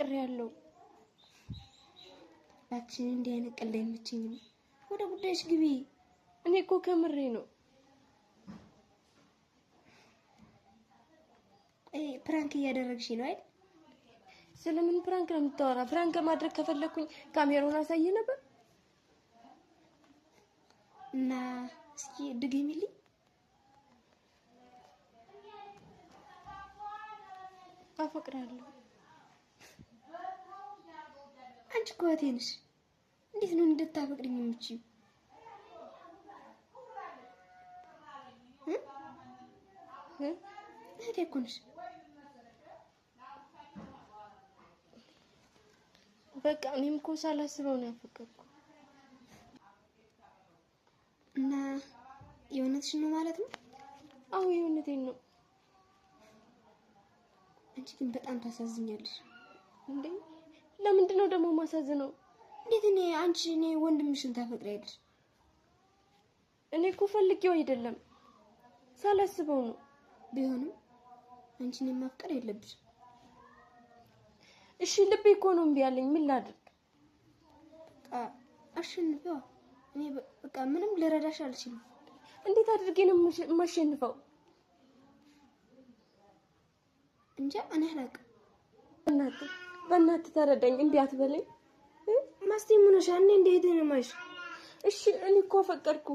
አፍቅሬያለሁ ባክሽን እንዴ አይነቀል አይመችኝም ወደ ጉዳይሽ ግቢ እኔ እኮ ከምሬ ነው ፕራንክ እያደረግሽ ነው አይደል ስለምን ፕራንክ ነው የምታወራ ፕራንክ ማድረግ ከፈለኩኝ ካሜራውን አሳየ ነበር እና እስኪ ድገሚልኝ አፈቅራለሁ አንቺ እኮ እህቴ ነሽ እንዴት ነው እንድታፈቅሪኝ የምትችይው እህቴ እኮ ነሽ በቃ እኔም እኮ ሳላስበው ነው ያፈቀርኩ እና የእውነትሽ ነው ማለት ነው አዎ የእውነቴን ነው አንቺ ግን በጣም ታሳዝኛለሽ እንዴ ለምንድን ነው ደግሞ ማሳዝነው እንዴት እኔ ወንድምሽን ታፈቅሪያለሽ እኔ እኮ ፈልጌው አይደለም ሳላስበው ነው ቢሆንም አንቺን ማፍቀር የለብሽ እሺ ልቤ እኮ ነው እምቢ ያለኝ ምን ላድርግ በቃ አሸንፈው እኔ በቃ ምንም ልረዳሽ አልችልም እንዴት አድርጌ ነው የማሸንፈው እንጃ እኔ አላውቅም በእናትህ ተረዳኝ እምቢ አትበለኝ ማስቴ ምን ሆነሽ እኔ እንዴት ነው ማይሽ እሺ እኔ እኮ አፈቀርኩ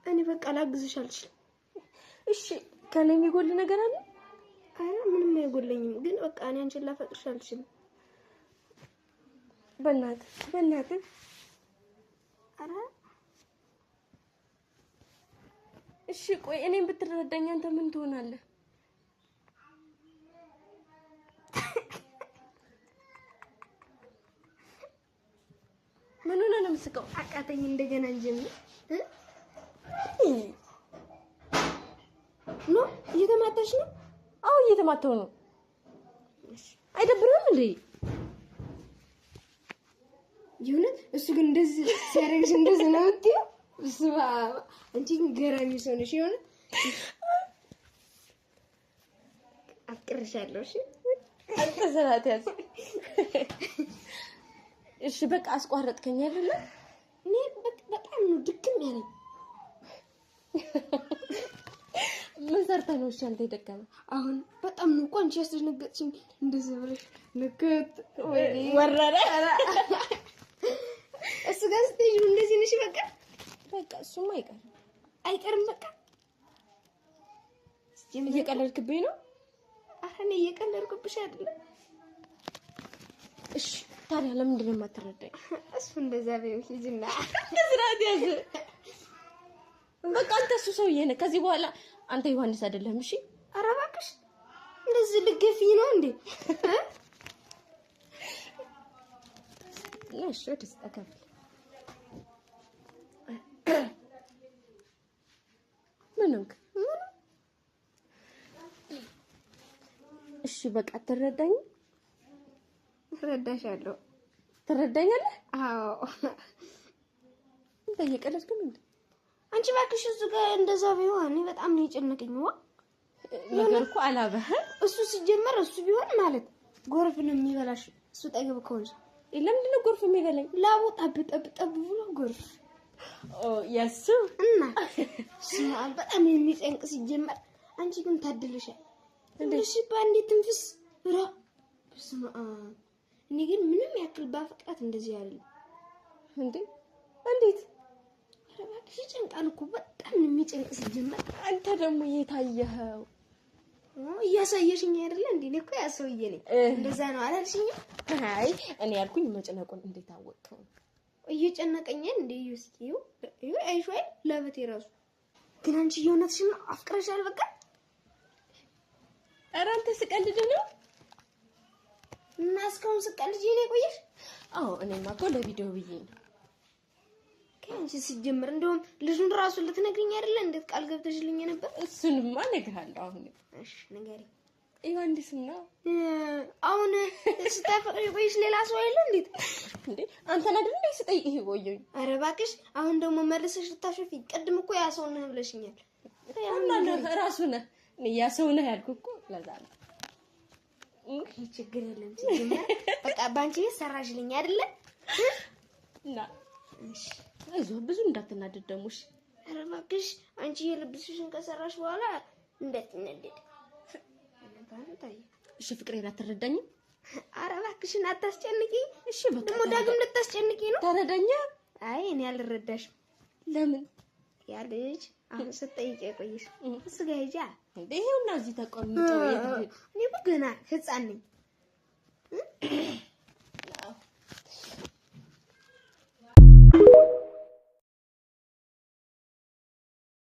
እኔ በቃ ላግዝሽ አልችልም እሺ ከኔ የሚጎል ነገር አለ አይ ምንም አይጎለኝም ግን በቃ እኔ አንቺን ላፈቅርሽ አልችልም በእናትህ አረ እሺ ቆይ እኔን ብትረዳኝ አንተ ምን ትሆናለህ ምን ሆነ ነው የምትስቀው አቃተኝ እንደገና እንጀምር ኖ እየተማታሽ ነው አው እየተማታው ነው አይደብርም እንዴ ይሁንት እሱ ግን እንደዚህ ሲያረግሽ እንደዚህ ነው እንዴ ስማ አንቺ ግን ገራሚ ሰው ነሽ ይሆነ አፍቅርሻለሁ እሺ አትሰራት ያዝ እሺ በቃ አስቋረጥከኝ አይደለ እኔ በጣም ነው ድክም ያለኝ ምን ሰርተህ ነው እሺ አንተ የደከመ አሁን በጣም ነው ቆንጆ ያስደነገጥሽኝ እንደዚህ ብለሽ ንክት ወረረ እሱ ጋር ስትሄጂ እንደዚህ ነሽ በቃ እሱማ አይቀርም በቃ እየቀለድክብኝ ነው እኔ እየቀለድኩብሽ አይደለም እሺ ታዲያ ለምንድን ነው የማትረዳኝ እሱ እንደዛ በይው ሂጂና እንደዚህ ያዝ በቃ አንተ እሱ ሰውዬ ነህ ከዚህ በኋላ አንተ ዮሐንስ አይደለም እሺ ኧረ እባክሽ እንደዚህ ልገፊኝ ነው እንዴ ለሽ ወደስ ተከፍል ምንክ እሺ በቃ ትረዳኝ እረዳሻለሁ ትረዳኛለህ አዎ እንዴ የቀለድክ ምን አንቺ እባክሽ እሱ ጋር እንደዛ ቢሆን እኔ በጣም ነው የጨነቀኝ ነገር እኮ አላበህ እሱ ሲጀመር እሱ ቢሆን ማለት ጎርፍ ነው የሚበላሽ እሱ ጠገብ ከሆነ ለምንድን ነው ጎርፍ የሚበላኝ ላቡ ጠብ ብሎ ጎርፍ ያሱ እና ሲያል በጣም የሚጨንቅ ሲጀመር አንቺ ግን ታድልሻል እንደሽ ባንዴ ትንፍስ ራ በስመ አብ እኔ ግን ምንም ያክል ባፈቅራት እንደዚህ አይደለም እንዴት እባክሽ ጨንቃል እኮ በጣም የሚጨንቅ ሲጀመር አንተ ደግሞ የታየኸው እያሳየሽኝ አይደለ እንዴ እኔ እኮ ያሰውዬ ነኝ እንደዛ ነው አላልሽኝ አይ እኔ ያልኩኝ መጨነቁን እንዴት አወቅከው እየጨነቀኝ እንዴ ይስኪው አይሾይ ለበቴ ራሱ ግን አንቺ የሆነትሽን አፍቅረሻል በቃ ኧረ አንተ ስቀልድ ነው እና እስካሁን ስቀልድ ይሄ ቆየሽ አዎ እኔማ እኮ ለቪዲዮ ብዬ ነው ከአንቺ ሲጀምር እንደውም ልጁን ራሱ ልትነግሪኝ አይደለ እንዴት ቃል ገብተሽልኝ ነበር እሱንማ እነግርሃለሁ አሁን እሺ ንገሪ ዮሐንስና አሁን ስታፈቅሪ ቆይሽ ሌላ ሰው አይደል እንዴ አንተ አይደል ስጠይቅህ ቆየኝ ኧረ እባክሽ አሁን ደግሞ መልሰሽ ልታሾፊ ቀድም እኮ ያ ሰው ነህ ብለሽኛል እና ራሱ ነህ ያ ሰው ነህ ያልኩህ እኮ ለዛ ነው ችግር የለም ሲጀመር በቃ ባንቺ ቤት ሰራሽልኝ አይደለ እና እሺ አይዞህ ብዙ እንዳትናደድ ደግሞ እሺ ኧረ እባክሽ አንቺ የልብስሽን ከሰራሽ በኋላ እንዳትነደድ እሺ ፍቅሬን አትረዳኝም ኧረ እባክሽን አታስጨንቂኝ እሺ በቃ ደግሞ ዳግም ልታስጨንቂኝ ነው ተረዳኛ አይ እኔ አልረዳሽም ለምን ያ ልጅ አሁን ስትጠይቂ ቆይሽ እሱ ጋር ሂጂ እንዴ ይኸውና እዚህ ተቀምጠው እኔ ገና ህፃን ነኝ